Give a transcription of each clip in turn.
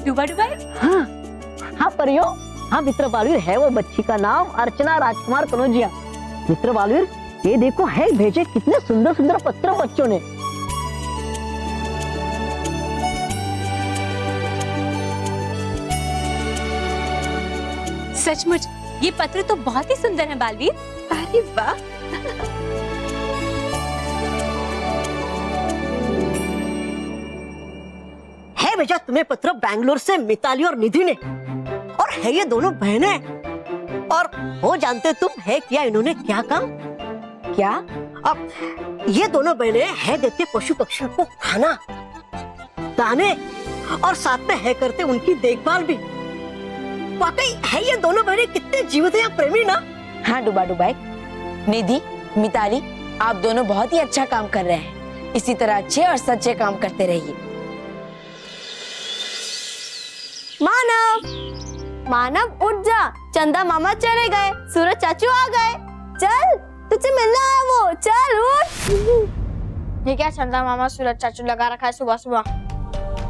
डुबा डुबाई? हाँ हाँ परियो, हाँ मित्र बालवीर है वो बच्ची का नाम अर्चना राजकुमार कनौजिया। मित्र बालवीर ये देखो है भेजे कितने सुंदर सुंदर पत्र बच्चों ने। सचमुच ये पत्र तो बहुत ही सुंदर है बालवीर। अरे वाह। है भेजा तुम्हें पत्र बेंगलोर से मिताली और निधि ने, और है ये दोनों बहनें। और हो जानते तुम है क्या इन्होंने क्या काम? क्या? अब ये दोनों बहनें है देते पशु पक्षियों को खाना, दाने और साथ में है करते उनकी देखभाल भी। वाकई है ये दोनों बहनें कितने जीवंत या प्रेमी ना। हाँ डुबा डुबाई, निधि, मिताली, आप दोनों बहुत ही अच्छा काम कर रहे हैं। इसी तरह अच्छे और सच्चे काम करते रहिए। मानव, मानव उठ जा, चंदा मामा चले गए, सूरज चाचू आ गए। चल, तुझसे मिलना है वो, चल उठ। ये क्या चंदा मामा सूरज चाचू लगा रखा है सुबह सुबह?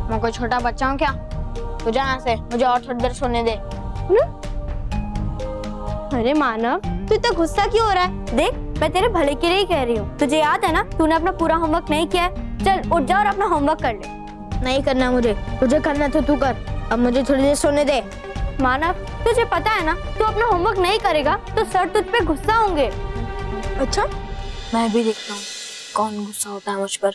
मैं कोई छोटा बच्चा हूँ क्या? तू जा यहाँ से, मुझे और थोड़ी देर सोने दे। अरे मानव, तू इतना गुस्सा क्यों हो रहा है? देख, मैं तेरे भले के लिए ही कह रही हूँ। तुझे याद है ना, तूने अपना पूरा होमवर्क नहीं किया है। चल उठ जा और अपना होमवर्क कर ले। नहीं करना मुझे, तुझे करना तो तू कर। अब मुझे थोड़ी देर सोने दे। मानव, तुझे पता है ना, तू अपना होमवर्क नहीं करेगा तो सर तुझ पे गुस्सा होंगे। अच्छा, मैं भी देखता हूँ कौन गुस्सा होता है मुझ पर।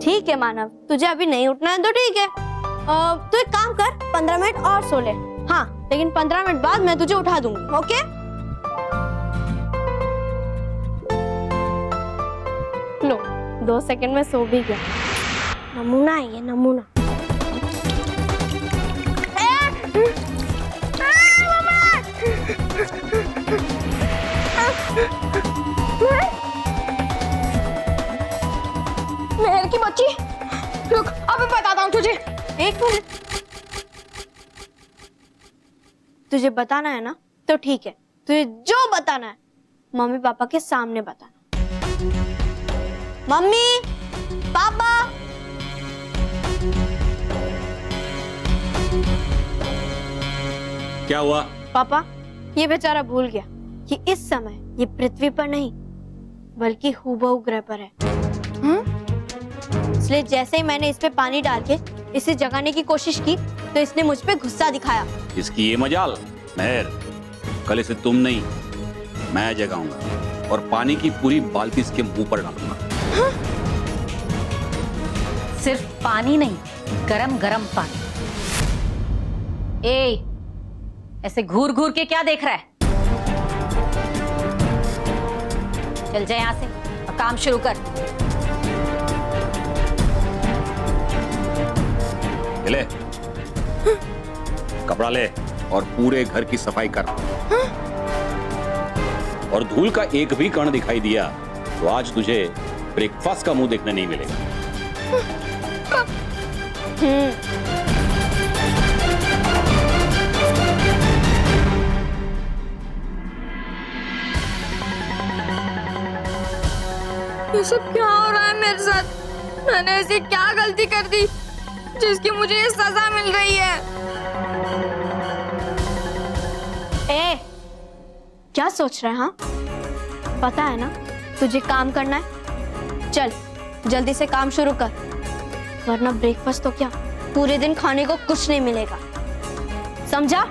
ठीक है मानव, तुझे अभी नहीं उठना है तो ठीक है। तू एक काम कर, 15 मिनट और सो ले। हाँ, लेकिन 15 मिनट बाद मैं तुझे उठा दूंगी, ओके? लो, 2 सेकंड में सो भी गया। नमूना है ये, नमूना। मेहर की बच्ची, रुक, अभी बताता हूँ तुझे। एक मिनट, तुझे बताना है ना तो ठीक है। तुझे जो बताना है मम्मी पापा के सामने बताना। मम्मी पापा, क्या हुआ? पापा ये बेचारा भूल गया कि इस समय ये पृथ्वी पर नहीं बल्कि हूबहू ग्रह पर है। इसलिए जैसे ही मैंने इस पे पानी डाल के इसे जगाने की कोशिश की तो इसने मुझ पे गुस्सा दिखाया। इसकी ये मजाल। मेहर, कल इसे तुम नहीं मैं जगाऊंगा और पानी की पूरी बाल्टी इसके मुंह पर डालूंगा। सिर्फ पानी नहीं, गरम गरम पानी। ए, ऐसे घूर घूर के क्या देख रहा है? चल जा यहाँ से और काम शुरू कर। ले, कपड़ा ले और पूरे घर की सफाई कर। और धूल का एक भी कण दिखाई दिया तो आज तुझे ब्रेकफास्ट का मुंह देखने नहीं मिलेगा। ये सब क्या हो रहा है मेरे साथ? मैंने ऐसी क्या गलती कर दी जिसकी मुझे ये सजा मिल रही है? ए, क्या सोच रहे हैं? हाँ, पता है ना तुझे काम करना है। चल जल्दी से काम शुरू कर, वरना ब्रेकफास्ट तो क्या पूरे दिन खाने को कुछ नहीं मिलेगा, समझा?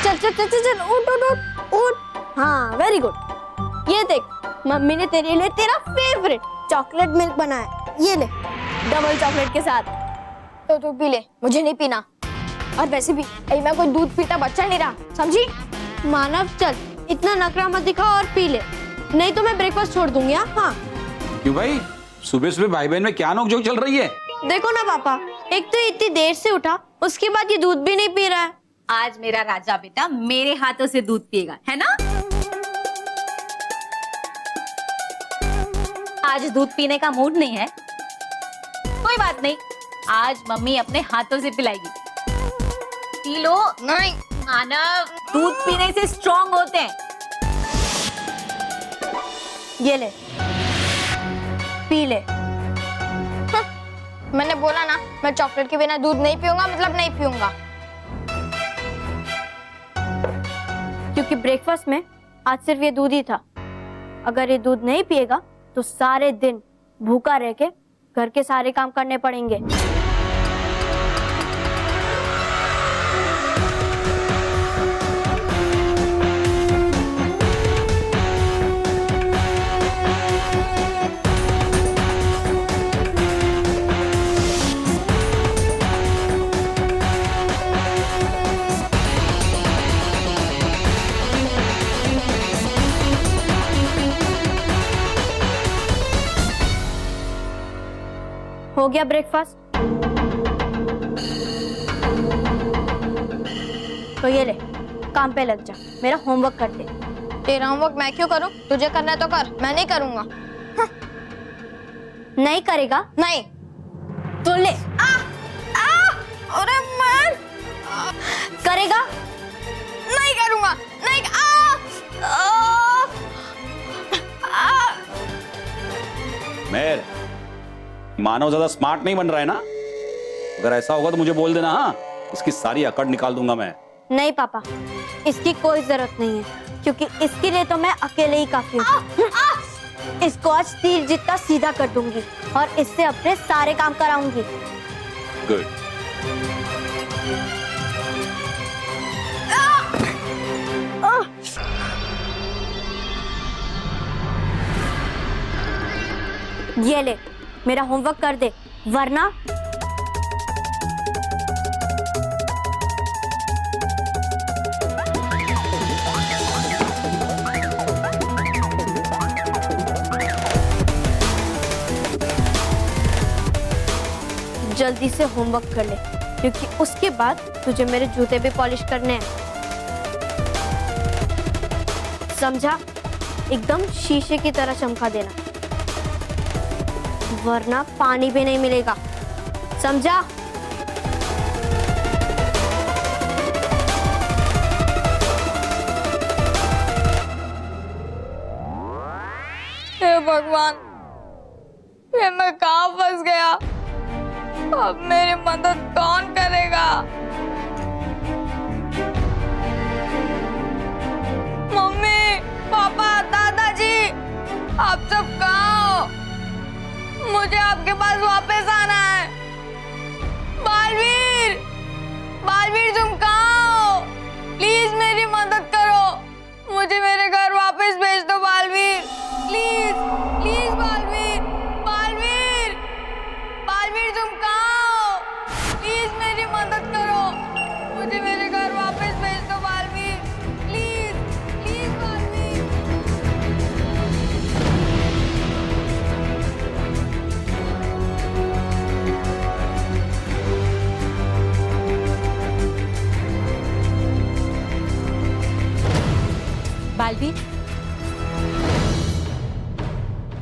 चल चल चल चल, उठ उठ उठ उठ। हाँ वेरी गुड। ये देख, मम्मी ने तेरे लिए तेरा फेवरेट चॉकलेट मिल्क बनाया। ये ले, डबल चॉकलेट के साथ। तो तू पी ले, मुझे नहीं पीना। और वैसे भी मैं कोई दूध पीता बच्चा नहीं रहा, समझी? मानव चल, इतना नखरा मत दिखा और पी ले, नहीं तो मैं ब्रेकफास्ट छोड़ दूंगी। हाँ क्यों भाई, सुबह सुबह भाई बहन में क्या नोकझोंक चल रही है? देखो ना पापा, एक तो इतनी देर से उठा, उसके बाद ये दूध भी नहीं पी रहा है। आज मेरा राजा बेटा मेरे हाथों से दूध पिएगा, है ना? आज दूध पीने का मूड नहीं है, कोई बात नहीं, आज मम्मी अपने हाथों से पिलाएगी। P low. नहीं मानव, दूध पीने से स्ट्रांग होते हैं। ये ले। पी ले। मैंने बोला ना, मैं चॉकलेट के बिना दूध नहीं पीऊंगा, मतलब नहीं पीऊंगा। क्योंकि ब्रेकफास्ट में आज सिर्फ ये दूध ही था। अगर ये दूध नहीं पिएगा तो सारे दिन भूखा रह के घर के सारे काम करने पड़ेंगे। हो गया ब्रेकफास्ट? तो ये ले, काम पे लग जा, मेरा होमवर्क कर दे। तेरा होमवर्क मैं क्यों करूं? तुझे करना है तो कर, मैं नहीं करूंगा। नहीं करेगा? नहीं। तो ले। अरे मैं करेगा? नहीं करूंगा, नहीं। मेहर, मानव ज्यादा स्मार्ट नहीं बन रहा है ना? अगर ऐसा होगा तो मुझे बोल देना। हाँ, इसकी सारी अकड़ निकाल दूंगा मैं। नहीं पापा, इसकी कोई जरूरत नहीं है, क्योंकि इसके लिए तो मैं अकेले ही काफी हूँ। इसको आज तीर जितना सीधा कर दूंगी और इससे अपने सारे काम कराऊंगी। गुड। ये ले, मेरा होमवर्क कर दे, वरना जल्दी से होमवर्क कर ले, क्योंकि उसके बाद तुझे मेरे जूते भी पॉलिश करने हैं। समझा? एकदम शीशे की तरह चमका देना, वरना पानी भी नहीं मिलेगा। समझा? हे भगवान, ये मैं कहाँ फंस गया? अब मेरी मदद कौन करेगा? मम्मी, पापा, दादाजी, आप सब कहाँ हो? मुझे आपके पास वापस आना है। बालवीर, बालवीर तुम कहाँ हो? प्लीज मेरी मदद करो, मुझे मेरे घर वापस भेज दो बालवीर। प्लीज, प्लीज बालवीर, बालवीर, बालवीर तुम कहाँ हो? प्लीज मेरी मदद करो, मुझे मेरे घर वापस भेज दो बालवीर। Please, please Baalveer. बालवीर,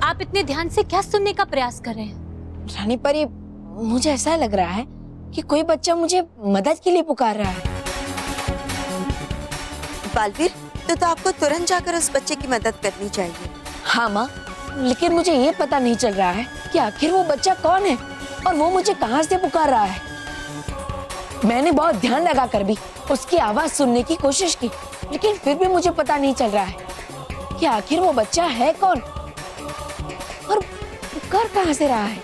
आप इतने ध्यान से क्या सुनने का प्रयास कर रहे हैं? रानी परी, मुझे ऐसा लग रहा है कि कोई बच्चा मुझे मदद के लिए पुकार रहा है। बालवीर, तो आपको तुरंत जाकर उस बच्चे की मदद करनी चाहिए। हाँ माँ, लेकिन मुझे ये पता नहीं चल रहा है कि आखिर वो बच्चा कौन है और वो मुझे कहाँ से पुकार रहा है। मैंने बहुत ध्यान लगाकर भी उसकी आवाज सुनने की कोशिश की, लेकिन फिर भी मुझे पता नहीं चल रहा है कि आखिर वो बच्चा है कौन और पुकार कहाँ से रहा है।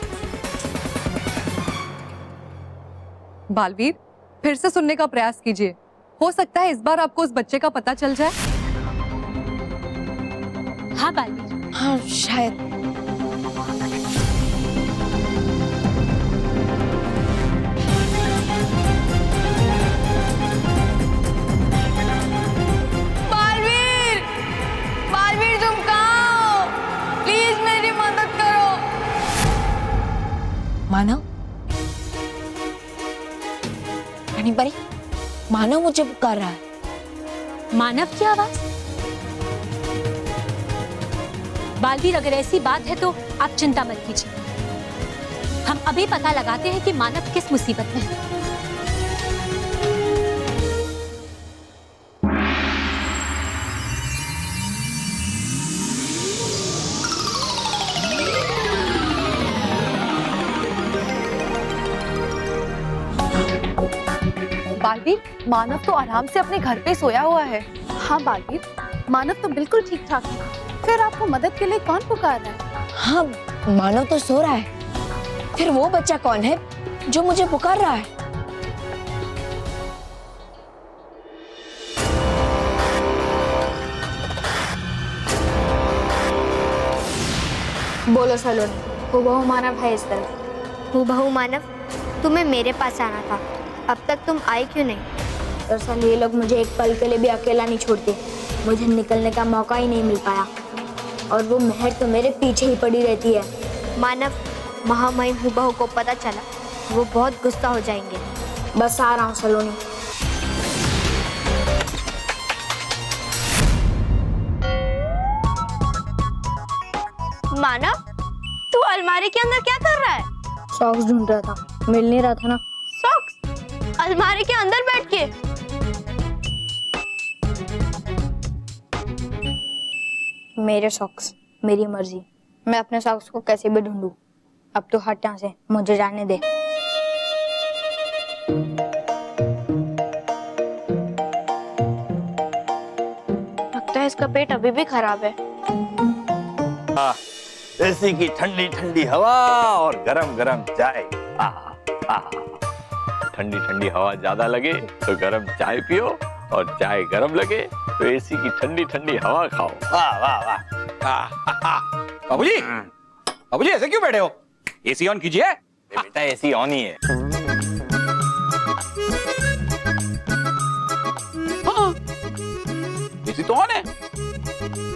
बालवीर, फिर से सुनने का प्रयास कीजिए, हो सकता है इस बार आपको उस बच्चे का पता चल जाए। हाँ बालवीर, हाँ शायद। बालवीर, बालवीर तुम कहाँ हो? प्लीज मेरी मदद करो। मानव, रानी परी, मानव मुझे पुकार रहा है। मानव की आवाज? बालवीर, अगर ऐसी बात है तो आप चिंता मत कीजिए, हम अभी पता लगाते हैं कि मानव किस मुसीबत में है। बालवीर, मानव तो आराम से अपने घर पे सोया हुआ है। हाँ बालवीर, मानव तो बिल्कुल ठीक ठाक है। फिर आपको मदद के लिए कौन पुकार रहा है? हाँ, मानव तो सो रहा है। फिर वो बच्चा कौन है जो मुझे पुकार रहा है? बोलो सलोनी, हूबहू मानव है इस तरफ। हूबहू मानव, तुम्हें मेरे पास आना था, अब तक तुम आई क्यों नहीं? दरअसल ये लोग मुझे एक पल के लिए भी अकेला नहीं छोड़ते, मुझे निकलने का मौका ही नहीं मिल पाया, और वो मेहर तो मेरे पीछे ही पड़ी रहती है। मानव, महामहिम हूबहू को पता चला, वो बहुत गुस्सा हो जाएंगे। बस आ रहा हूँ सलोनी। मानव, तू अलमारी के अंदर क्या कर रहा है? सॉक्स ढूंढ रहा था, मिल नहीं रहा था ना। सॉक्स? अलमारी के अंदर बैठ के? मेरे सॉक्स, मेरी मर्जी, मैं अपने सॉक्स को कैसे भी ढूंढूं। अब तो हट यहाँ से, मुझे जाने दे। लगता है इसका पेट अभी भी खराब है। एसी की ठंडी ठंडी हवा और गरम गरम चाय। ठंडी ठंडी हवा ज्यादा लगे तो गरम चाय पियो, और चाय गरम लगे तो एसी की ठंडी ठंडी हवा खाओ। वाह वाह वाह। बाबूजी, बाबूजी ऐसे क्यों बैठे हो? एसी ऑन कीजिए। बेटा एसी ऑन ही है। एसी तो ऑन है।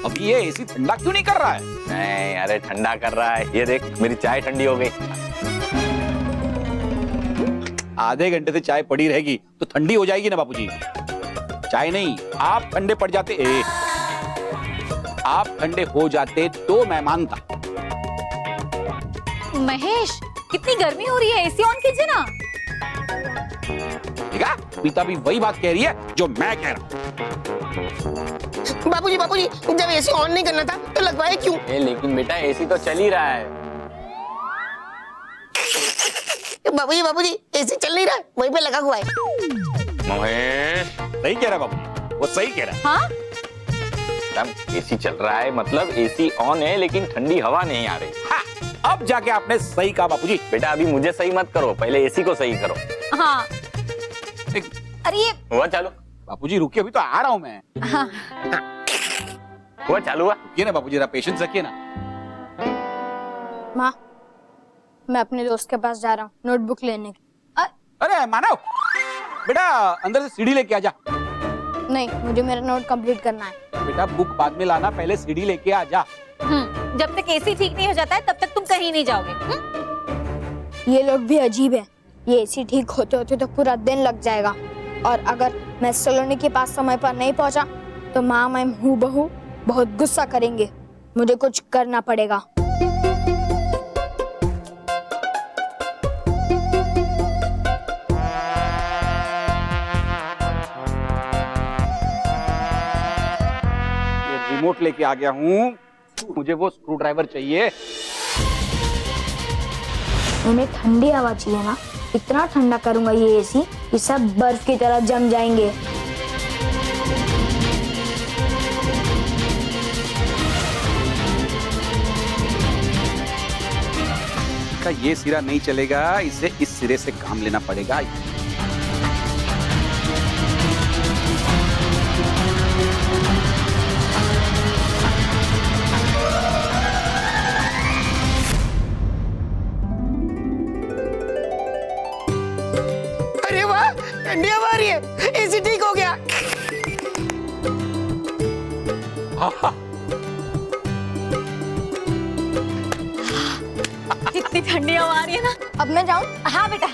अब ये एसी ठंडा क्यों नहीं कर रहा है? नहीं, अरे ठंडा कर रहा है। ये देख, मेरी चाय ठंडी हो गई। आधे घंटे से चाय पड़ी रहेगी तो ठंडी हो जाएगी ना बाबूजी। चाय नहीं, आप ठंडे पड़ जाते। आप ठंडे हो जाते तो मैं मानता। महेश, कितनी गर्मी हो रही है, एसी ऑन कीजिए ना। ठीक है, पीता भी वही बात कह रही है जो मैं कह रहा हूँ। बाबूजी बाबूजी, जब एसी ऑन नहीं करना था तो लगवाए क्यों? लेकिन बेटा एसी तो चल ही रहा है। बाबूजी बाबूजी, एसी चल नहीं रहा है, वहीं पे लगा हुआ है। महेश, सही कह रहा बाबू, वो सही कह रहा है। हाँ, एसी चल रहा है मतलब एसी ऑन है, लेकिन ठंडी हवा नहीं आ रही। हाँ, अब जाके आपने सही कहा बाबूजी। बेटा अभी मुझे सही मत करो, पहले एसी को सही करो। हाँ। अरे ये हुआ चालू? बाबूजी रुकिए, अभी तो आ रहा हूँ मैं। हाँ। हुआ चालू हुआ? रुकिए ना बाबूजी, जरा पेशेंस रखिए ना। माँ, मैं अपने दोस्त के पास जा रहा हूँ नोटबुक लेने। अरे मानव, बेटा अंदर से सीढ़ी लेके आ जा। नहीं, मुझे मेरा नोट कंप्लीट करना है। बेटा बुक बाद में लाना, पहले सीढ़ी लेके आ जा। जब तक एसी ठीक नहीं हो जाता है तब तक तुम कहीं नहीं जाओगे। ये लोग भी अजीब है, ये एसी ठीक होते होते तो पूरा दिन लग जाएगा, और अगर मैं सलोनी के पास समय पर नहीं पहुंचा तो माँ मैं हूबहू बहुत गुस्सा करेंगे। मुझे कुछ करना पड़ेगा। रिमोट लेके आ गया हूँ, मुझे वो स्क्रू ड्राइवर चाहिए। उन्हें ठंडी हवा चाहिए ना, इतना ठंडा करूंगा ये एसी कि सब बर्फ की तरह जम जाएंगे। का ये सिरा नहीं चलेगा, इसे इस सिरे से काम लेना पड़ेगा। अरे वाह, ठंडी हवा आ रही है, एसी ठीक हो गया। कितनी ठंडी हवा आ रही है ना। अब मैं जाऊं? हाँ बेटा,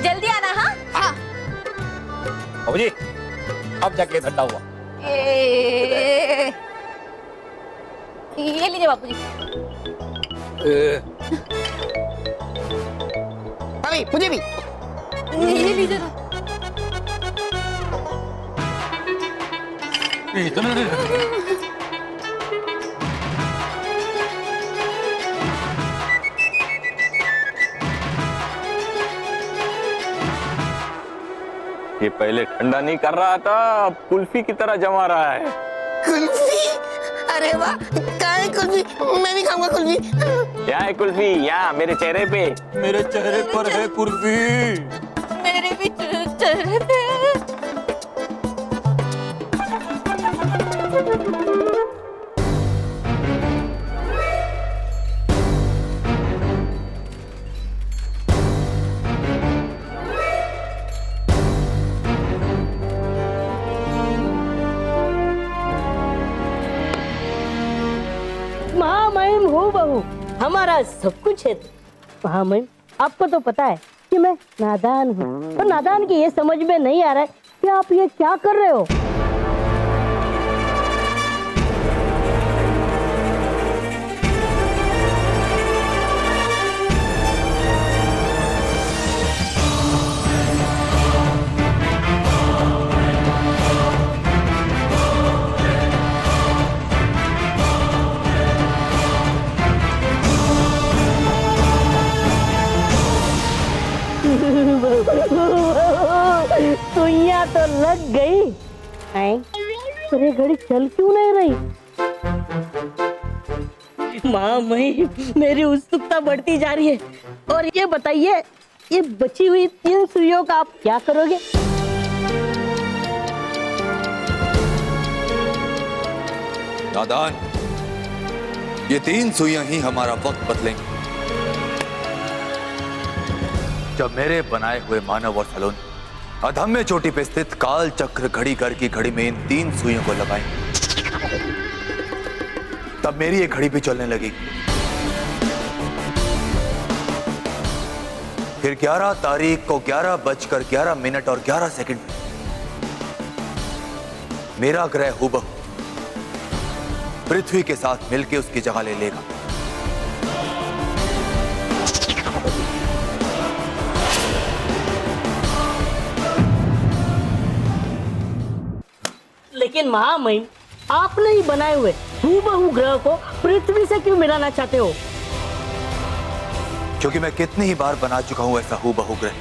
जल्दी आना। हाँ हाँ। बाबूजी, अब जाके ठंडा हुआ। ये लीजिए बाबूजी। अभी मुझे भी। ये लीजिए ना। ये पहले ठंडा नहीं कर रहा था, अब कुल्फी की तरह जमा रहा है। कुल्फी? अरे वाह, कहाँ है कुल्फी? मैं भी खाऊंगा कुल्फी। यहाँ है कुल्फी, यहाँ मेरे चेहरे पे। मेरे चेहरे पर है कुल्फी। मेरे भी चेहरे पे है। महामहिम हो बहू, हमारा सब कुछ है। महामहिम, आपको तो पता है कि मैं नादान हूँ, और नादान की ये समझ में नहीं आ रहा है कि आप ये क्या कर रहे हो। सुइयां तो लग गई, पर ये घड़ी चल क्यों नहीं रही? माँ मेरी उत्सुकता बढ़ती जा रही है। और ये बताइए, ये बची हुई 3 सुइयों का आप क्या करोगे? नादान, ये 3 सुइयां ही हमारा वक्त बदलेंगे। जब मेरे बनाए हुए मानव और सलोनी अधम्य चोटी पे स्थित काल चक्र घड़ी घर की घड़ी में इन 3 सुइयों को लगाएंगे, तब मेरी ये घड़ी भी चलने लगेगी। फिर 11 तारीख को 11:11 और 11 सेकंड मेरा ग्रह हुबहू पृथ्वी के साथ मिलकर उसकी जगह ले लेगा। लेकिन महामहिम, आपने ही बनाए हुए हुबहू ग्रह को पृथ्वी से क्यों मिलाना चाहते हो? क्योंकि मैं कितनी ही बार बना चुका हूं ऐसा हुबहू ग्रह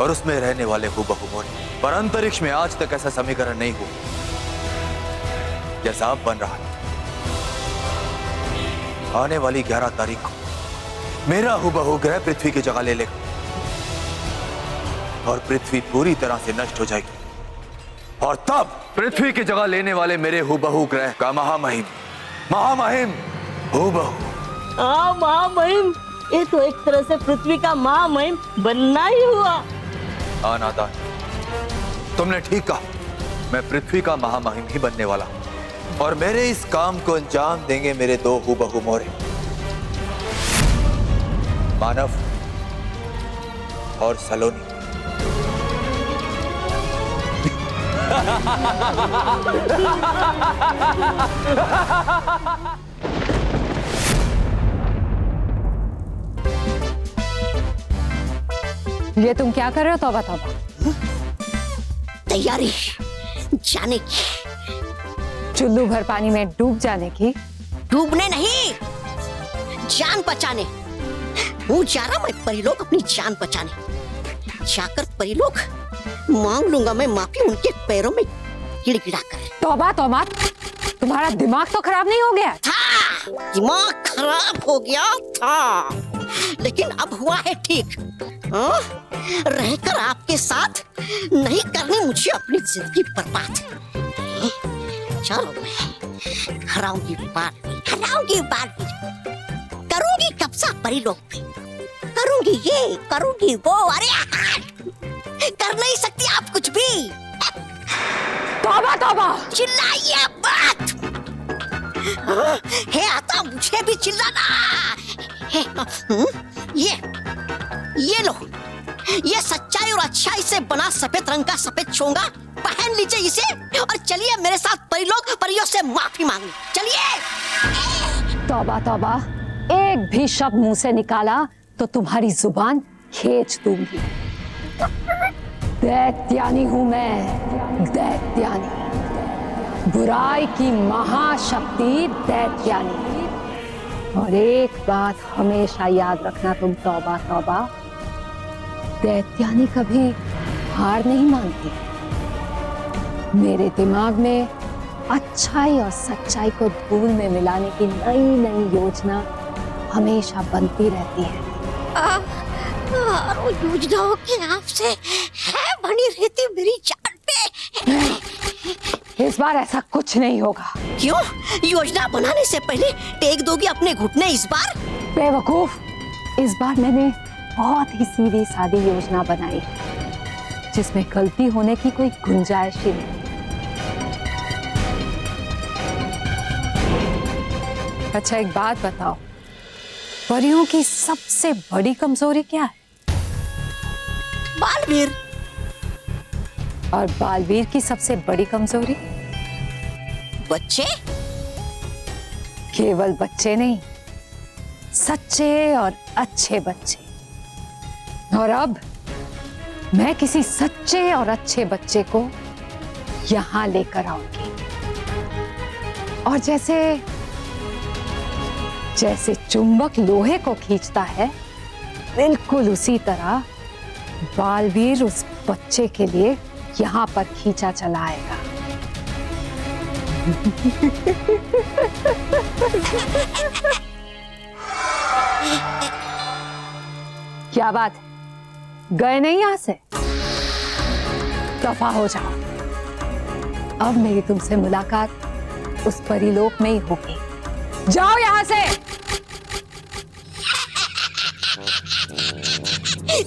और उसमें रहने वाले हुबहू मोड़, पर अंतरिक्ष में आज तक ऐसा समीकरण नहीं हुआ जैसा अब बन रहा है। आने वाली 11 तारीख को मेरा हुबहू ग्रह पृथ्वी की जगह ले लेगा और पृथ्वी पूरी तरह से नष्ट हो जाएगी, और तब पृथ्वी की जगह लेने वाले मेरे हुबहू ग्रह का महामहिम हुबहू। हाँ महामहिम, ये तो एक तरह से पृथ्वी का महामहिम बनना ही हुआ। नादान, तुमने ठीक कहा, मैं पृथ्वी का महामहिम ही बनने वाला हूं, और मेरे इस काम को अंजाम देंगे मेरे 2 हुबहू मोरे, मानव और सलोनी। ये तुम क्या कर रहे हो? तौबा तौबा। तैयारी जाने की, चुल्लू भर पानी में डूब जाने की। डूबने नहीं, जान बचाने। हूँ जा रहा मैं परिलोक अपनी जान बचाने। जाकर परिलोक मांग लूंगा मैं माफी उनके पैरों में गिड़गिड़ा कर। तौबा तौबा, तुम्हारा दिमाग तो खराब नहीं हो गया? था, दिमाग खराब हो गया था, लेकिन अब हुआ है ठीक। रहकर आपके साथ नहीं करनी मुझे अपनी जिंदगी बर्बाद। चलो मैं हराऊंगी बात करूंगी कब्जा परिलोक पे, करूंगी ये करूंगी वो। अरे कर नहीं सकती आप कुछ भी। तौबा तौबा, चिल्लाइए मत। है आता मुझे भी चिल्लाना है। ये लो, ये सच्चाई और अच्छाई से बना सफेद रंग का सफेद चोंगा पहन लीजिए इसे, और चलिए मेरे साथ परिलोक परियों से माफी मांगने। चलिए। तौबा तौबा, एक भी शब्द मुंह से निकाला तो तुम्हारी जुबान खींच दूंगी। दैत्यानी हूं मैं, दैत्यानी, बुराई की महाशक्ति दैत्यानी। और एक बात हमेशा याद रखना तुम तौबा तौबा, दैत्यानी कभी हार नहीं मानती। मेरे दिमाग में अच्छाई और सच्चाई को धूल में मिलाने की नई नई योजना हमेशा बनती रहती है। और योजनाओं के आपसे है बनी रहती मेरी जान पे। इस बार ऐसा कुछ नहीं होगा। क्यों? योजना बनाने से पहले टेक दोगी अपने घुटने इस बार? बेवकूफ, इस बार मैंने बहुत ही सीधी सादी योजना बनाई जिसमें गलती होने की कोई गुंजाइश ही नहीं। अच्छा एक बात बताओ, परियों की सबसे बड़ी कमजोरी क्या है? बालवीर। और बालवीर की सबसे बड़ी कमजोरी? बच्चे? केवल बच्चे नहीं, सच्चे और अच्छे बच्चे। और अब मैं किसी सच्चे और अच्छे बच्चे को यहां लेकर आऊंगी। और जैसे चुंबक लोहे को खींचता है, बिल्कुल उसी तरह बालवीर उस बच्चे के लिए यहां पर खींचा चला आएगा। क्या बात है, गए नहीं यहां से? दफा हो जाओ। अब मेरी तुमसे मुलाकात उस परीलोक में ही होगी। जाओ यहां से।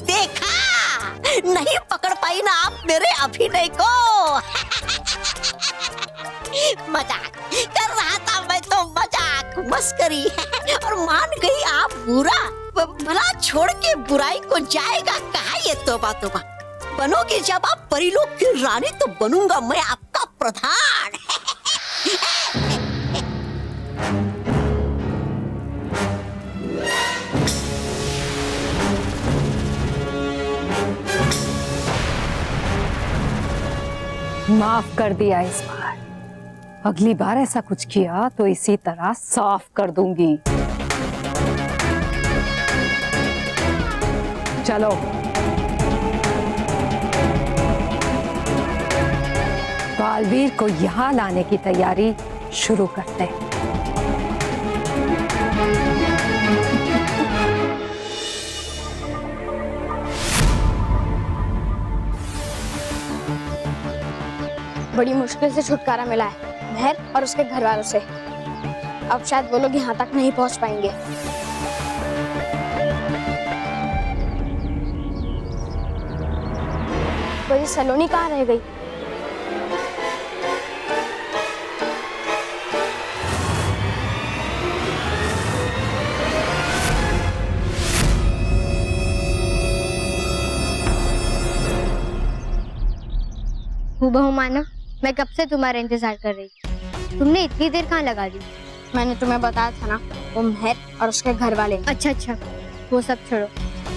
देखा, नहीं पकड़ पाई ना आप मेरे अभिनय को। मजाक कर रहा था मैं तो, मजाक मस्करी। और मान गई आप बुरा। भला छोड़ के बुराई को जाएगा कहाँ ये? तोबा तोबा। बनोगे जब आप परीलोक की रानी तो बनूंगा मैं आपका प्रधान। माफ कर दिया इस बार। अगली बार ऐसा कुछ किया तो इसी तरह साफ कर दूंगी। चलो बालवीर को यहां लाने की तैयारी शुरू करते हैं। बड़ी मुश्किल से छुटकारा मिला है महर और उसके घर वालों से। अब शायद वो लोग यहाँ तक नहीं पहुँच पाएंगे। वही सलोनी कहाँ रह गई? हूबहू मानव, मैं कब से तुम्हारा इंतजार कर रही थी। तुमने इतनी देर कहाँ लगा दी? मैंने तुम्हें बताया था ना, वो महर और उसके घर वाले। अच्छा, वो सब छोड़ो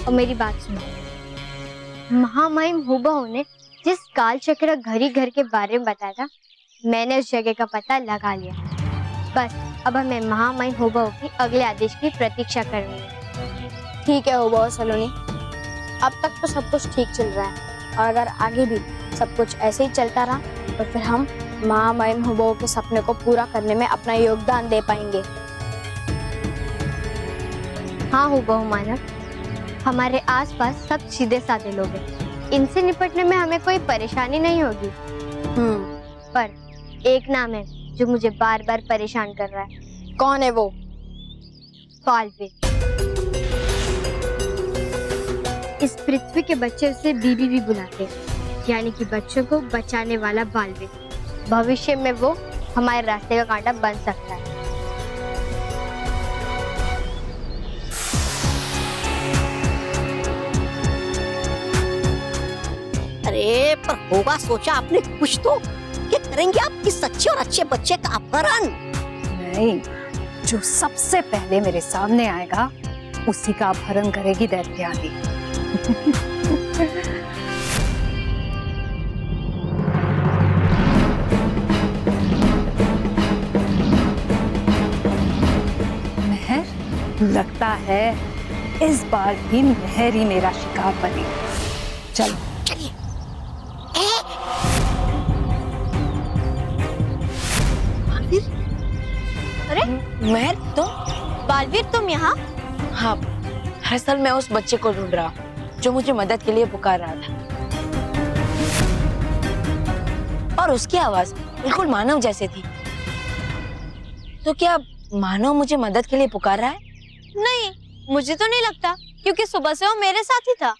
और मेरी बात सुनो। महामहिम हूबहू ने जिस काल चक्र घड़ी घर के बारे में बताया था, मैंने उस जगह का पता लगा लिया। बस अब हमें महामहिम हूबहू की अगले आदेश की प्रतीक्षा करनी है। ठीक है हूबहू सलोनी, अब तक तो सब कुछ ठीक चल रहा है और अगर आगे भी सब कुछ ऐसे ही चलता रहा तो फिर हम महामहिम हूबहू के सपने को पूरा करने में अपना योगदान दे पाएंगे। हाँ हूबहू मानव, हमारे आसपास सब सीधे साधे लोग हैं। इनसे निपटने में हमें कोई परेशानी नहीं होगी। पर एक नाम है जो मुझे बार बार परेशान कर रहा है। कौन है वो? बालवीर। इस पृथ्वी के बच्चे उसे बीबी भी बुलाते हैं, यानी कि बच्चों को बचाने वाला बालवीर। भविष्य में वो हमारे रास्ते का कांटा बन सकता है। अरे पर होगा सोचा आपने कुछ तो? क्या करेंगे आप इस अच्छे और अच्छे बच्चे का अपहरण? नहीं, जो सबसे पहले मेरे सामने आएगा उसी का अपहरण करेगी दैत्यानी। महर, लगता है इस बार भी महर ही मेरा शिकार बने। चलो चलिए। अरे मैं तो बालवीर तुम यहाँ? हाँ, दरअसल मैं उस बच्चे को ढूंढ रहा हूँ जो मुझे मदद के लिए पुकार रहा था। और उसकी आवाज बिल्कुल मानव जैसे थी। तो क्या मानव मुझे मदद के लिए पुकार रहा है? नहीं, मुझे तो नहीं लगता, क्योंकि सुबह से वो मेरे साथ ही था।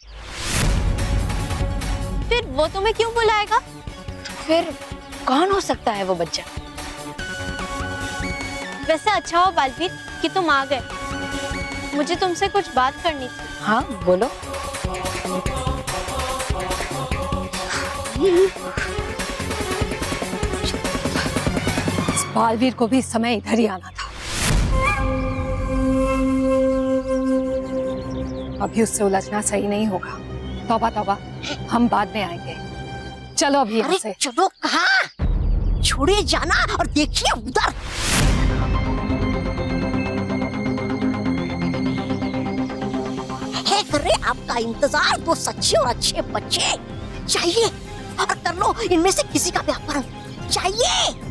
फिर वो तुम्हें क्यों बुलाएगा? फिर कौन हो सकता है वो बच्चा? वैसे अच्छा हो बालवीर कि तुम आ गए। मुझे तुमसे कुछ बात करनी थी। हाँ बोलो। इस बालवीर को भी इस समय इधर ही आना था। अभी उससे उलझना सही नहीं होगा। तौबा तौबा, हम बाद में आएंगे। चलो अभी यहाँ से। चलो कहाँ? छोड़े जाना और देखिए उधर। है कर रहे आपका इंतजार दो सच्चे और अच्छे बच्चे चाहिए, और कर लो इनमें से किसी का भी अपहरण चाहिए।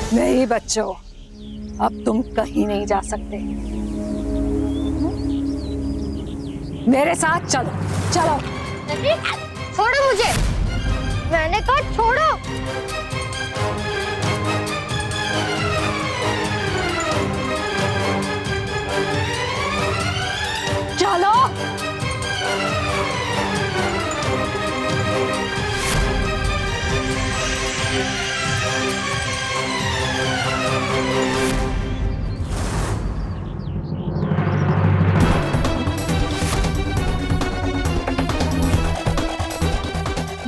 नहीं बच्चों, अब तुम कहीं नहीं जा सकते। मेरे साथ चलो चलो। छोड़ो मुझे, मैंने कहा छोड़ो। चलो।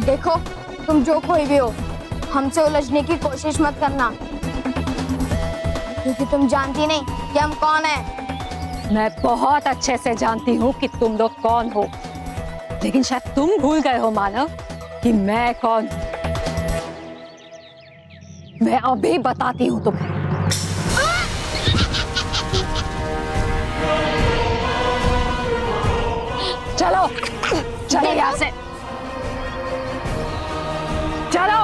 देखो, तुम जो कोई भी हो, हमसे उलझने की कोशिश मत करना, क्योंकि तुम जानती नहीं कि हम कौन हैं। मैं बहुत अच्छे से जानती हूँ कि तुम लोग कौन हो, लेकिन शायद तुम भूल गए हो मानव कि मैं कौन हूँ। मैं अभी बताती हूँ तुम्हें। चलो चलो यहाँ से, चलो।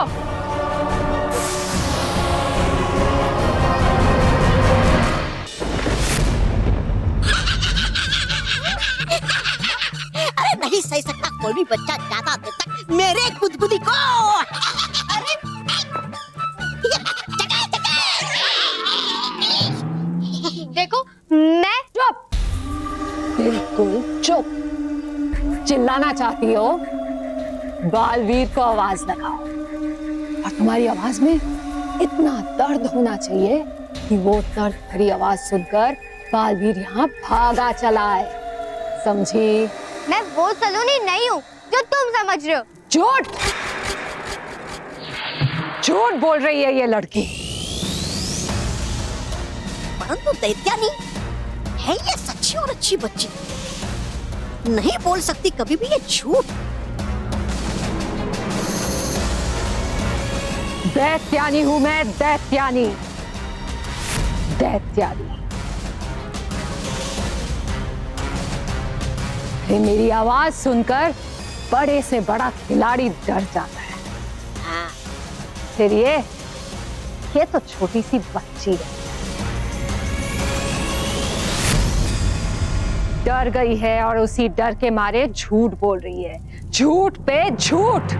अरे नहीं सही सकता कोई भी बच्चा ज्यादा देर तक मेरे गुदगुदी को। अरे देखो, मैं चुप, बिल्कुल चुप। चिल्लाना चाहती हो? बालवीर को आवाज लगाओ, और तुम्हारी आवाज में इतना दर्द होना चाहिए कि वो दर्द भरी आवाज सुनकर बालवीर यहाँ भागा चला आए। समझी? मैं वो सलोनी नहीं हूँ जो तुम समझ रहे हो। झूठ झूठ बोल रही है ये लड़की। परंतु दैत्यानी है ये सच्ची और अच्छी बच्ची, नहीं बोल सकती कभी भी ये झूठ। दैत्यानी हूं मैं, दैत्यानी दैत्यानी। मेरी आवाज सुनकर बड़े से बड़ा खिलाड़ी डर जाता है। हाँ। फिर ये तो छोटी सी बच्ची है, डर गई है और उसी डर के मारे झूठ बोल रही है, झूठ पे झूठ।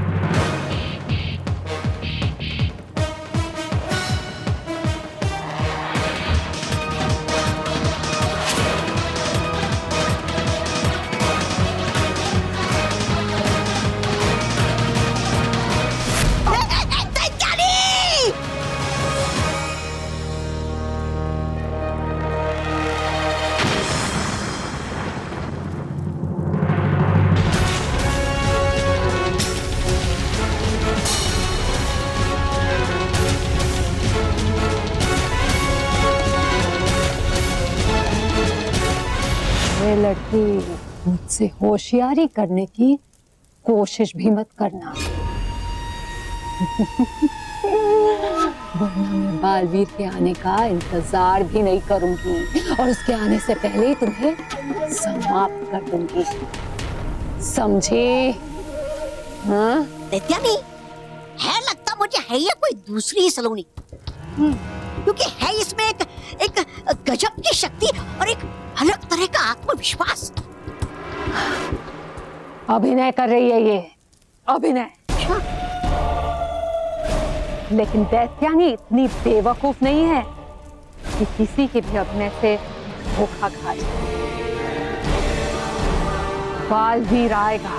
अरे लड़की, मुझसे होशियारी करने की कोशिश भी मत करना। वरना मैं बालवीर के आने का इंतजार भी नहीं करूंगी और उसके आने से पहले ही तुम्हें समाप्त कर दूंगी, समझी? हाँ? दैत्यानी, है लगता मुझे है ये कोई दूसरी सलोनी, क्योंकि है इसमें एक गजब की शक्ति और एक अलग तरह का आत्मविश्वास। अभिनय कर रही है ये, अभिनय। लेकिन दैत्यानी इतनी बेवकूफ नहीं है कि किसी के भी अभिनय से धोखा खा जाए। बालवीर आएगा,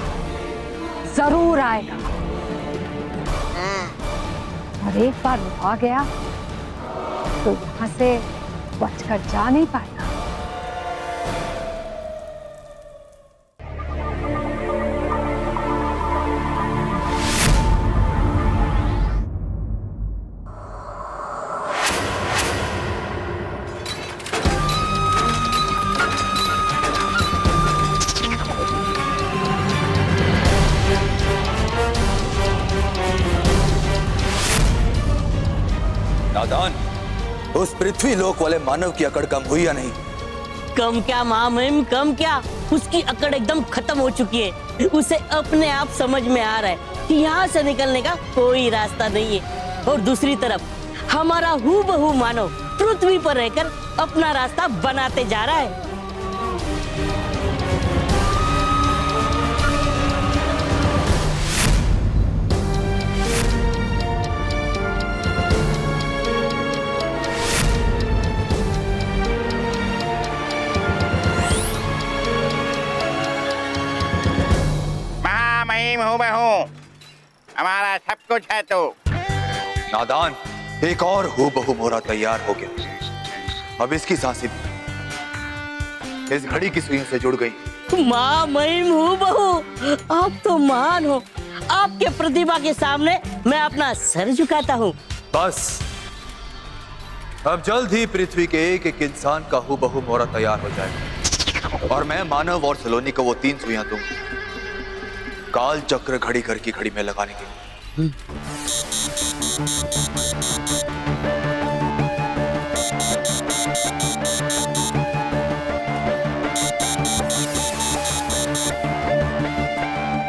जरूर आएगा, और एक बार वो आ गया तो यहाँ से बचकर जा नहीं पाएगा। नादान, उस पृथ्वी लोक वाले मानव की अकड़ कम हुई या नहीं? कम क्या महामहिम, कम क्या, उसकी अकड़ एकदम खत्म हो चुकी है। उसे अपने आप समझ में आ रहा है कि यहाँ से निकलने का कोई रास्ता नहीं है। और दूसरी तरफ हमारा हूबहू मानव पृथ्वी पर रहकर अपना रास्ता बनाते जा रहा है। हमारा सब कुछ है तो। नादान, एक और हूबहू मोरा तैयार हो गया। अब इसकी सांसें भी इस घड़ी की सुइयों से जुड़ गई। माँ महिम हूबहू, आप तो महान हो। आपके प्रतिभा के सामने मैं अपना सर झुकाता हूँ। बस, अब जल्द ही पृथ्वी के एक एक इंसान का हूबहू मोरा तैयार हो जाएगा और मैं मानव और सलोनी को वो 3 सुइयां दूंगा काल चक्र घड़ी घर की घड़ी में लगाने के लिए।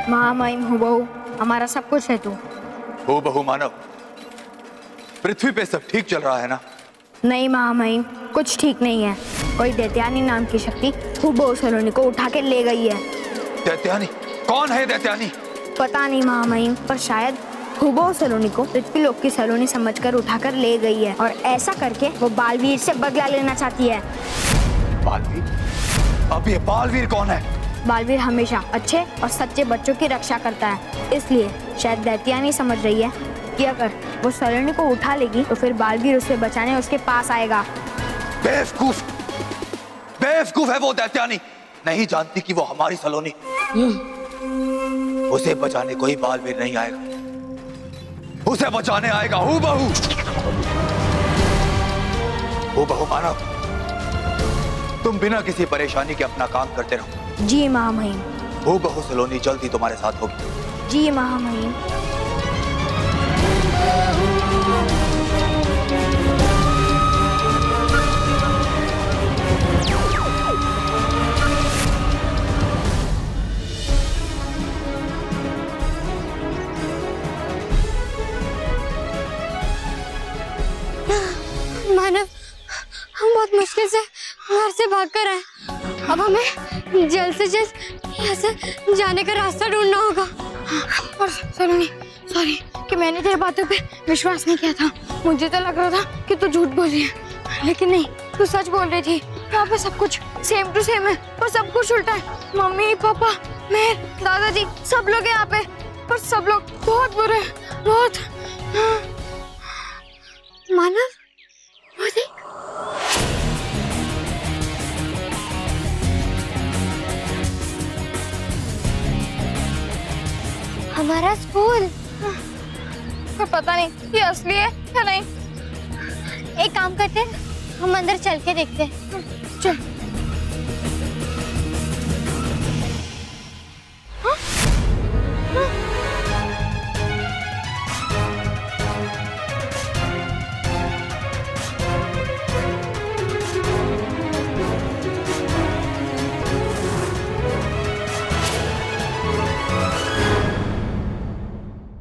महामहिम हूबहू, हमारा सब कुछ है तू। हूबहू मानव, पृथ्वी पे सब ठीक चल रहा है ना? नहीं महामहिम, कुछ ठीक नहीं है। कोई दैत्यानी नाम की शक्ति हूबहू सलोनी को उठा के ले गई है। दैत्यानी? कौन है दैत्यानी? पता नहीं महामहिम, पर शायद हूबहू सलोनी को पृथ्वी लोक की सलोनी समझकर उठाकर ले गई है और ऐसा करके वो बालवीर से बदला लेना चाहती है। बालवीर? अब ये बालवीर कौन है? बालवीर हमेशा अच्छे और सच्चे बच्चों की रक्षा करता है, इसलिए शायद दैत्यानी समझ रही है कि अगर वो सलोनी को उठा लेगी तो फिर बालवीर उसे बचाने उसके पास आएगा। बेवकूफ, बेवकूफ है वो दैत्यानी। नहीं जानती कि वो हमारी सलोनी। उसे बचाने कोई बालवीर नहीं आएगा, उसे बचाने आएगा हूबहू। हूबहू मानव, तुम बिना किसी परेशानी के अपना काम करते रहो। जी महामहिम। हूबहू सलोनी जल्द ही तुम्हारे साथ होगी। जी महामहिम। मानव, हम बहुत मुश्किल से घर से भाग कर आए। अब हमें जल्द से जल्द यहाँ से जाने का रास्ता ढूंढना होगा। और सलोनी, सॉरी कि मैंने तेरी बातों पे विश्वास नहीं किया था। मुझे तो लग रहा था कि तू झूठ बोल रही है, लेकिन नहीं, तू सच बोल रही थी। यहाँ पे सब कुछ सेम टू सेम है, पर सब कुछ उल्टा है। मम्मी, पापा, मैं, दादाजी, सब लोग यहाँ पे, पर सब लोग बहुत बुरे हैं, बहुत। मानव, वो देख, हमारा स्कूल। पर पता नहीं ये असली है या नहीं। एक काम करते हैं, हम अंदर चल के देखते हैं। चल।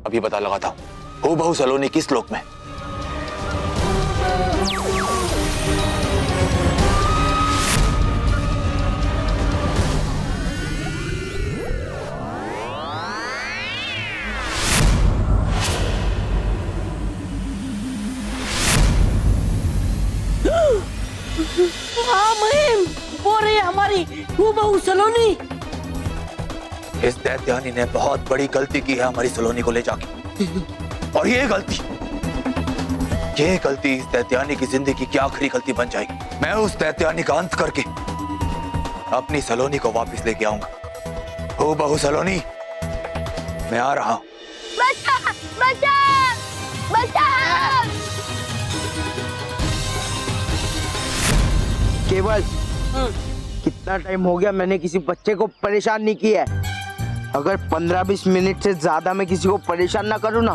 अभी पता लगाता हूँ हूबहू सलोनी किस लोक में। हाँ महिम, वो रही हमारी हूबहू सलोनी। इस दैत्यानी ने बहुत बड़ी गलती की है हमारी सलोनी को ले जाके, और ये गलती इस दैत्यानी की जिंदगी की आखिरी गलती बन जाएगी। मैं उस दैत्यानी का अंत करके अपनी सलोनी को वापस लेके आऊंगा। हूबहू सलोनी, मैं आ रहा हूं। बचा, बचा, बचा। केवल कितना टाइम हो गया मैंने किसी बच्चे को परेशान नहीं किया है। अगर 15-20 मिनट से ज्यादा मैं किसी को परेशान ना करूँ ना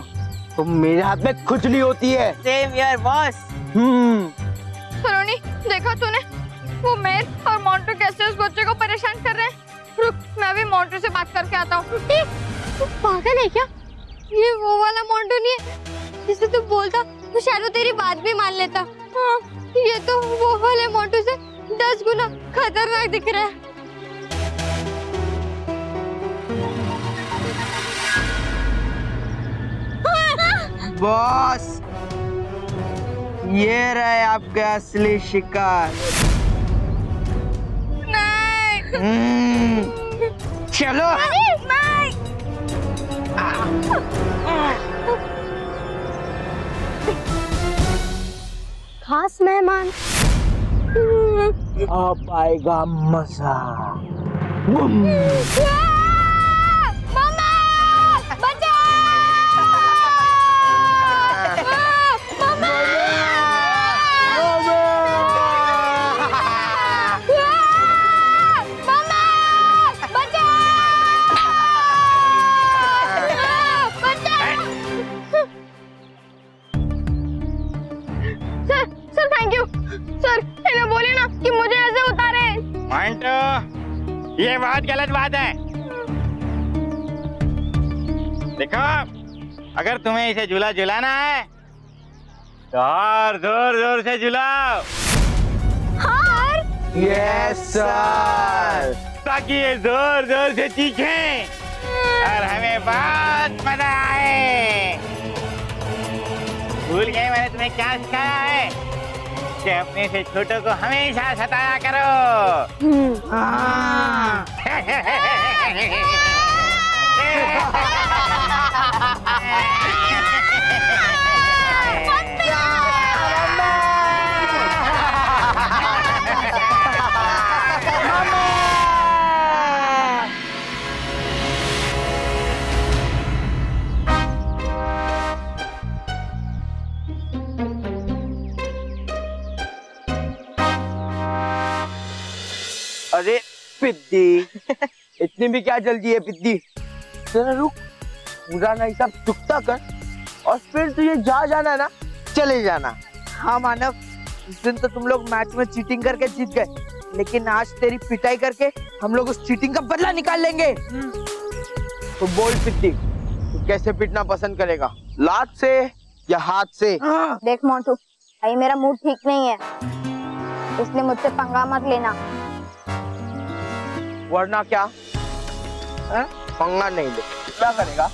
तो मेरे हाथ में खुजली होती है। सेम यार बॉस। सलोनी, देखा तूने वो मेर और मोंटू कैसे उस बच्चे को परेशान कर रहे हैं? रुक, मैं अभी मोंटू से बात करके आता हूँ। तू पागल है क्या? ये वो वाला मोंटू नहीं है जिसे तू बोलता तो शायद वो तेरी बात भी मान लेता। हाँ, ये तो वो वाले मोंटू से 10 गुना खतरनाक दिख रहा है। बॉस, ये रहे आपके असली शिकार। नहीं। चलो। नहीं। खास मेहमान। अब आएगा मजा। सर थैंक यू सर, इन्हें बोले ना कि मुझे ऐसे उतारे। मोंटू, ये बहुत गलत बात है। देखो, अगर तुम्हें इसे झूला झुलाना है तो और जोर जोर से झुलाओ। हाँ यस सर। ताकि ये जोर जोर से चीखें और हमें बहुत मजा आए। भूल गए मैंने तुम्हें क्या सिखाया है कि अपने से छोटों को हमेशा सताया करो। हाँ। अरे पिद्दी, इतनी भी क्या जल्दी है पिद्दी? जरा रुक, पूरा ना हिसाब चुकता कर और फिर तुझे जहाँ जाना ना चले जाना। हाँ मानव, उस दिन तो तुम लोग मैच में चीटिंग करके जीत गए, लेकिन आज तेरी पिटाई करके हम लोग उस चीटिंग का बदला निकाल लेंगे। तो बोल पिद्दी, तू कैसे पिटना पसंद करेगा, लात से या हाथ से? देख मोंटू, भाई मेरा मूड ठीक नहीं है, इसलिए मुझसे पंगा मत लेना। वरना क्या? पंगा नहीं ले, क्या करेगा?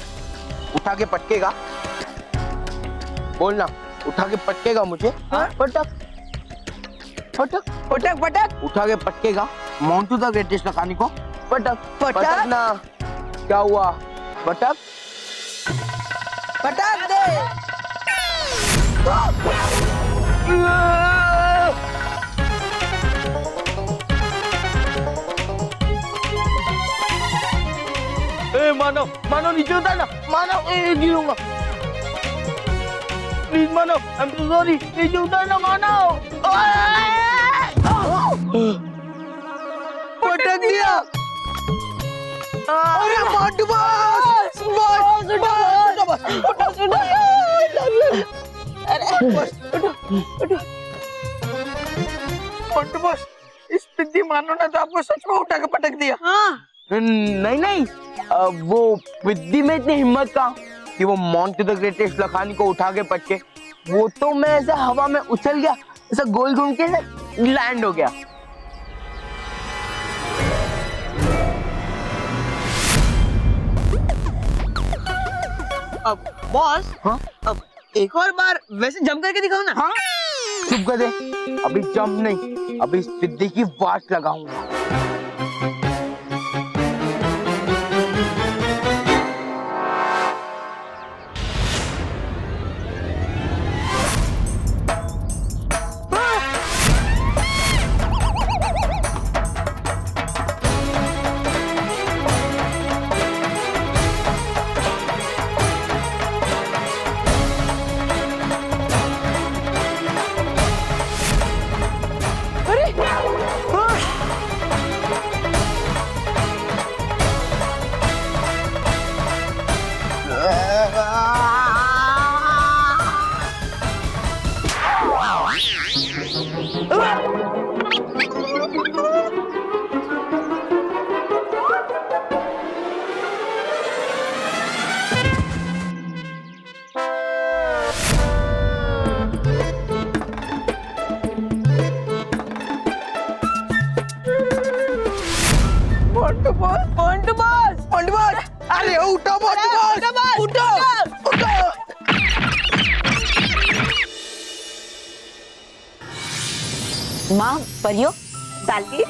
उठा के पटकेगा? बोलना, उठा के पटकेगा मुझे? पटक पटक पटक पटक, उठा के पटकेगा मोंटू द ग्रेटेस्ट लकानी को? पटक पटक ना, क्या हुआ? पटक पटक दे। मानव, मानव नीचे उतारना, मानव गिरूंगा। Please Manav, I am so sorry, नीचे उतारना मानव। पटक दिया। अरे Montu boss, boss Montu boss, इस पिद्दी मानो ने तो आपको सच में उठा के पटक दिया। हाँ। नहीं नहीं, वो पिद्दी में इतनी हिम्मत का, कि वो माउंट द ग्रेटेस्ट लखानी को उठा के पटके, वो तो मैं ऐसे हवा में उछल गया, ऐसा गोल घूम के लैंड हो गया। अब बॉस, हाँ? अब एक और बार वैसे जम करके दिखाओ ना। हाँ? चुप कर दे, अभी जंप नहीं, अभी सिद्धि की वाट लगाऊंगा। अरे उठो उठो उठो। माँ, परियो, बालवीर,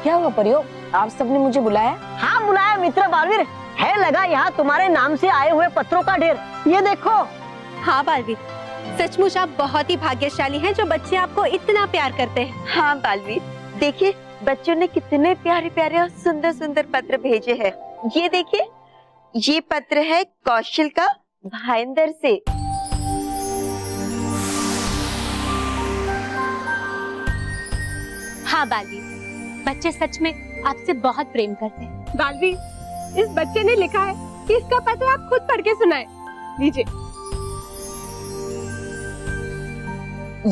क्या हुआ परियो? आप सबने मुझे बुलाया? हाँ बुलाया मित्र बालवीर। है लगा यहाँ तुम्हारे नाम से आए हुए पत्रों का ढेर, ये देखो। हाँ बालवीर, सचमुच आप बहुत ही भाग्यशाली हैं जो बच्चे आपको इतना प्यार करते हैं। हाँ बालवीर, देखिए बच्चों ने कितने प्यारे प्यारे और सुंदर सुंदर पत्र भेजे हैं। ये देखिए, ये पत्र है कौशल का भाईंदर से। हाँ बालवीर, बच्चे सच में आपसे बहुत प्रेम करते हैं। बालवीर, इस बच्चे ने लिखा है कि इसका पत्र आप खुद पढ़ के सुनाएं। लीजिए।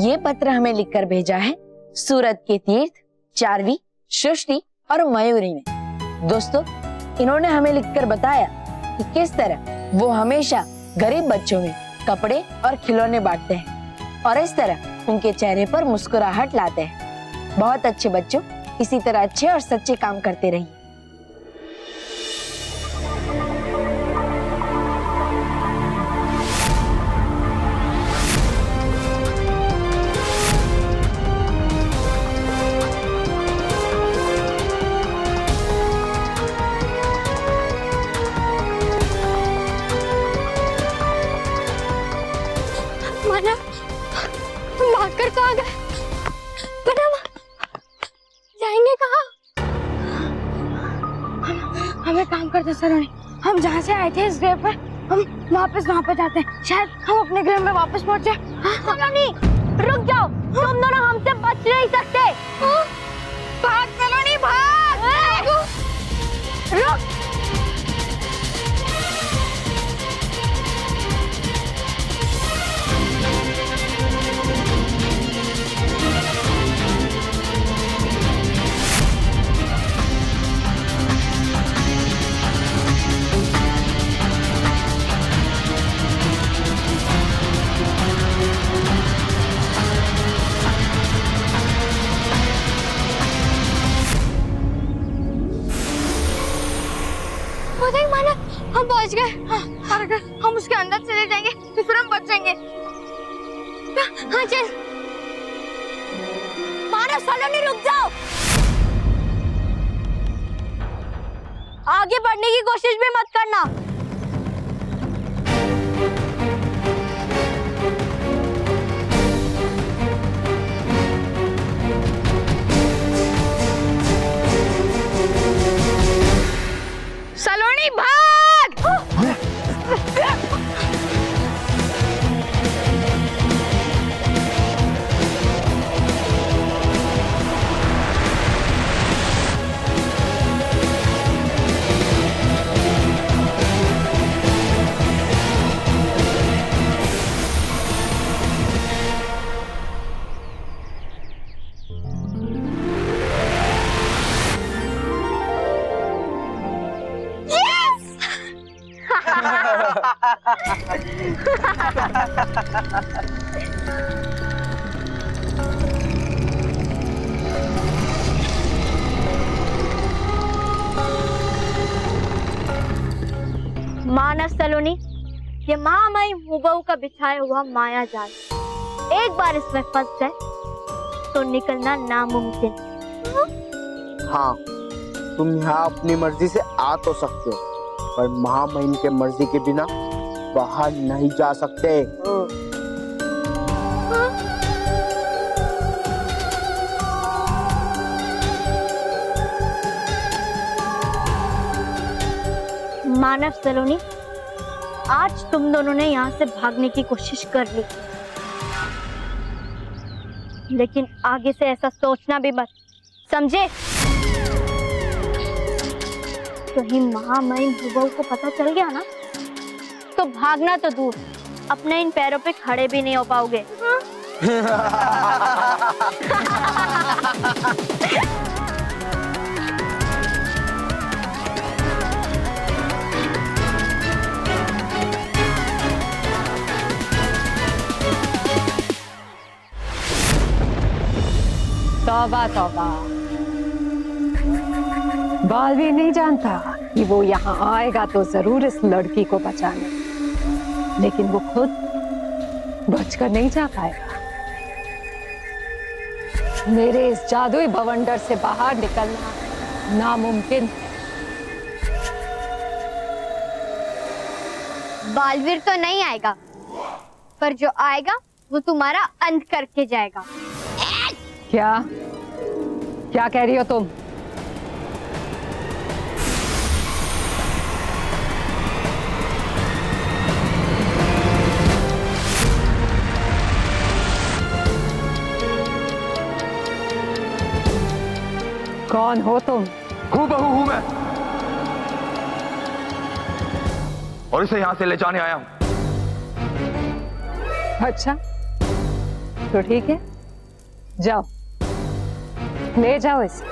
ये पत्र हमें लिखकर भेजा है सूरत के तीर्थ, चारवी, सृष्टि और मयूरी ने। दोस्तों, इन्होंने हमें लिखकर बताया कि किस तरह वो हमेशा गरीब बच्चों में कपड़े और खिलौने बांटते हैं और इस तरह उनके चेहरे पर मुस्कुराहट लाते हैं। बहुत अच्छे बच्चों, इसी तरह अच्छे और सच्चे काम करते रहिए। भागकर कहाँ गए? जाएंगे कहाँ? हमें काम करते सलोनी, हम जहाँ से आए थे इस ग्रह पर, हम वापस वहाँ पे जाते हैं। शायद हम अपने ग्रह में वापस पहुँच जाए। सलोनी, रुक जाओ, तुम दोनों हमसे बच नहीं सकते। भाग सलोनी, भाग! रुक! हम पहुंच गए। और अगर हम उसके अंदर चले जाएंगे तो फिर हम बच जाएंगे। हाँ चल। मानव, सलोनी, रुक जाओ। आगे बढ़ने की कोशिश भी मत करना। सलोनी, भाग! मानव सलोनी, ये महामहिम हुबहू का बिछाया हुआ माया जाल एक बार इसमें फंस जाए तो निकलना नामुमकिन। हाँ, तुम यहाँ अपनी मर्जी से आ तो सकते हो, पर महामहिम के मर्जी के बिना बाहर नहीं जा सकते। मानव सलोनी, आज तुम दोनों ने यहाँ से भागने की कोशिश कर ली, लेकिन आगे से ऐसा सोचना भी मत, समझे? कहीं महामहिम हुबहू को पता चल गया ना, तो भागना तो दूर, अपने इन पैरों पे खड़े भी नहीं हो पाओगे। तौबा तौबा, बालवीर नहीं जानता कि वो यहाँ आएगा तो जरूर इस लड़की को बचाने, लेकिन वो खुद बचकर नहीं जा पाएगा। मेरे इस जादुई बवंडर से बाहर निकलना नामुमकिन है। बालवीर तो नहीं आएगा, पर जो आएगा वो तुम्हारा अंत करके जाएगा। क्या क्या कह रही हो तुम? कौन हो तुम? हुबहू हूं मैं, और इसे यहां से ले जाने आया हूं। अच्छा, तो ठीक है, जाओ ले जाओ इसे।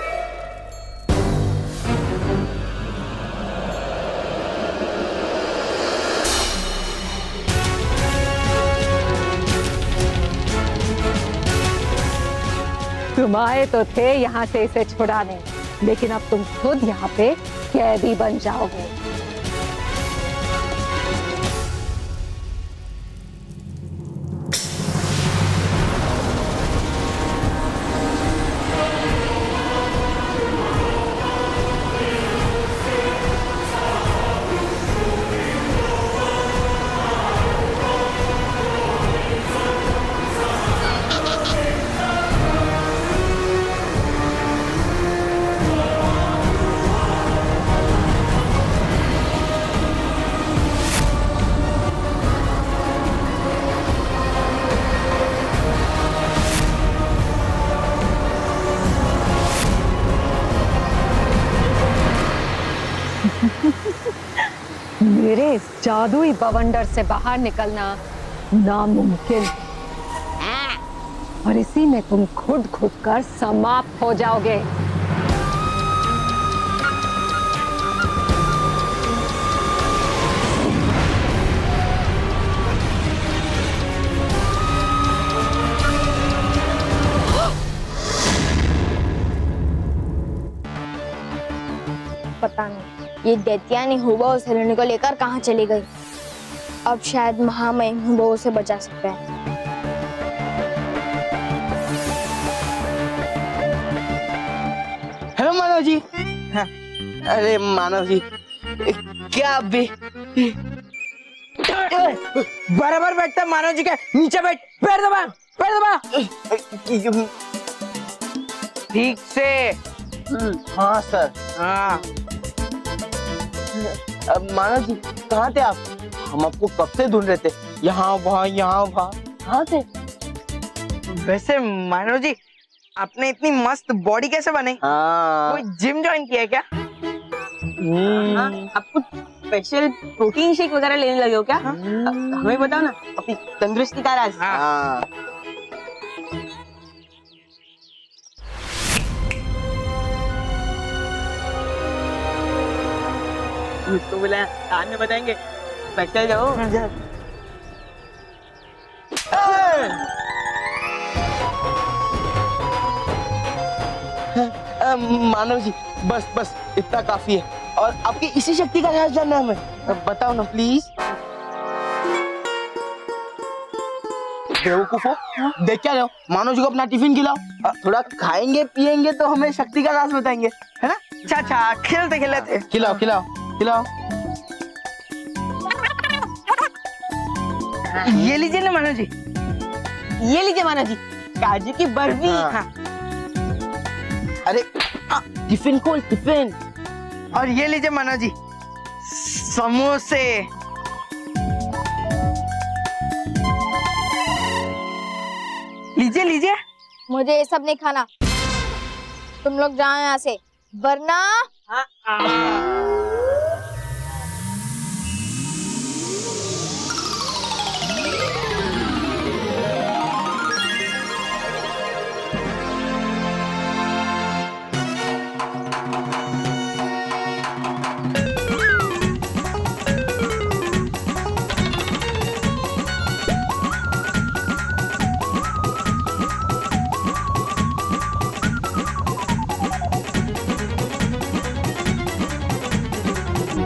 तुम आए तो थे यहाँ से इसे छुड़ाने, लेकिन अब तुम खुद यहाँ पे कैदी बन जाओगे। मेरे इस जादुई बवंडर से बाहर निकलना नामुमकिन है, और इसी में तुम खुद कर समाप्त हो जाओगे। पता नहीं ये दैत्यानी हुबहू सलोनी को लेकर कहाँ चली गई। अब शायद महामहिम हुबहू से बचा सकता है। हेलो मानव जी। हाँ, अरे मानव जी, क्या अभी बराबर बैठता मानव जी का, नीचे बैठ, पैर दबा, पैर दबा। ठीक से। हाँ सर। हाँ अब मानव जी कहाँ थे आप? हम आपको कब से ढूंढ रहे थे, यहाँ वहाँ कहाँ थे? वैसे मानव जी, आपने इतनी मस्त बॉडी कैसे बनाई? कोई जिम ज्वाइन किया है क्या? आप कुछ स्पेशल प्रोटीन शेक वगैरह लेने लगे हो क्या? हमें बताओ ना अपनी तंदुरुस्ती का राज। उसको बोला कान में बताएंगे, स्पेशल जाओ। मानव जी बस बस इतना काफी है। और आपकी इसी शक्ति का राज जानना है हमें, बताओ ना प्लीज। बेवकूफो, देख क्या रहे हो? मानव जी को अपना टिफिन खिलाओ, थोड़ा खाएंगे पिएंगे तो हमें शक्ति का राज बताएंगे, है ना? चाचा खेलते खेलते खिलाओ खिलाओ खिलाओ। ये लीजिए ना मानव जी, ये लीजिए मानव जी, काजू की बर्फी। हाँ। अरे टिफिन खोल टिफिन। और ये लीजिए मानव जी, समोसे। लीजिए लीजिए। मुझे ये सब नहीं खाना, तुम लोग जाओ यहाँ से, वरना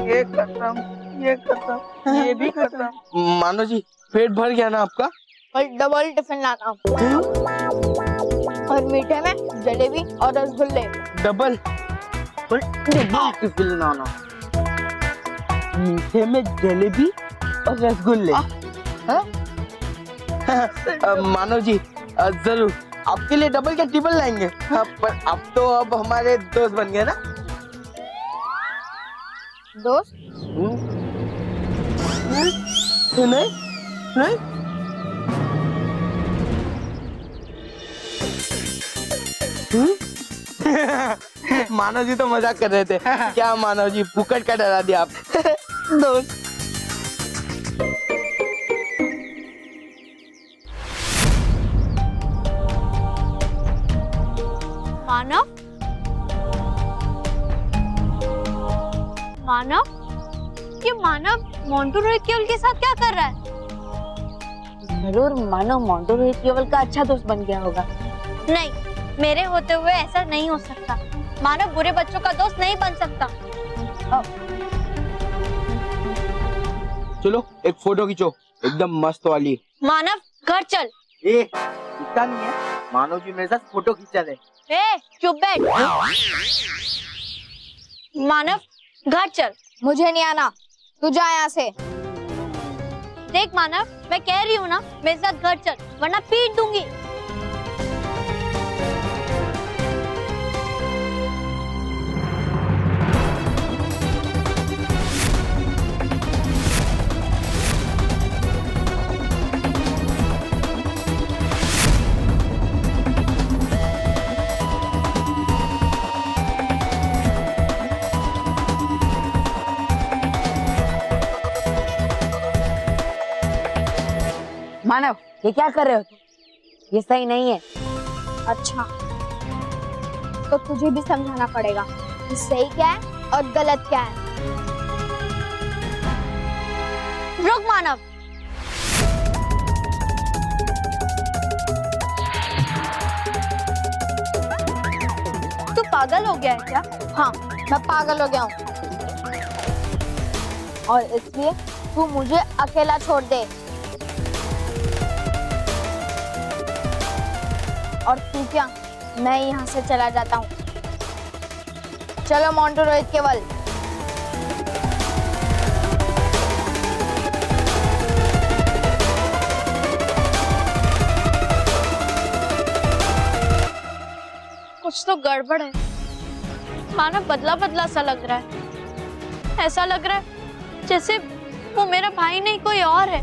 ये खत्म, ये खत्म, ये भी खत्म। मानव जी पेट भर गया ना आपका? और डबल टिफिन लाना, और मीठे में जलेबी और रसगुल्ले। डबल टिफिन लाना, मीठे में जलेबी और रसगुल्ले। मानव जी जरूर आपके लिए डबल क्या ट्रिपल लाएंगे, पर आप तो अब हमारे दोस्त बन गए ना। दोस्त? नहीं नहीं मानव जी तो मजाक कर रहे थे। क्या मानव जी फुकट का डरा दिया आप। दोस्त मानव, मानव, ये मानव मोंटू रोहित केवल के साथ क्या कर रहा है? जरूर मानव मोंटू रोहित केवल का अच्छा दोस्त बन गया होगा। नहीं, मेरे होते हुए ऐसा नहीं हो सकता। मानव बुरे बच्चों का दोस्त नहीं बन सकता। चलो एक फोटो खींचो, एकदम मस्त वाली। मानव घर चल। इतना नहीं है, मानव जी मेरे साथ फोटो खींचा रहे। चुप बैठ। मानव घर चल। मुझे नहीं आना, तू जा यहाँ से। देख मानव, मैं कह रही हूँ ना, मेरे साथ घर चल, वरना पीट दूंगी। मानव, ये क्या कर रहे हो तुम? ये सही नहीं है। अच्छा, तो तुझे भी समझाना पड़ेगा कि सही क्या है और गलत क्या है। रुक मानव। तू पागल हो गया है क्या? हाँ, मैं पागल हो गया हूँ, और इसलिए तू मुझे अकेला छोड़ दे। और तू क्या, मैं यहाँ से चला जाता हूँ। चलो मोंटू रोहित केवल। कुछ तो गड़बड़ है। मानव बदला बदला सा लग रहा है। ऐसा लग रहा है जैसे वो मेरा भाई नहीं कोई और है।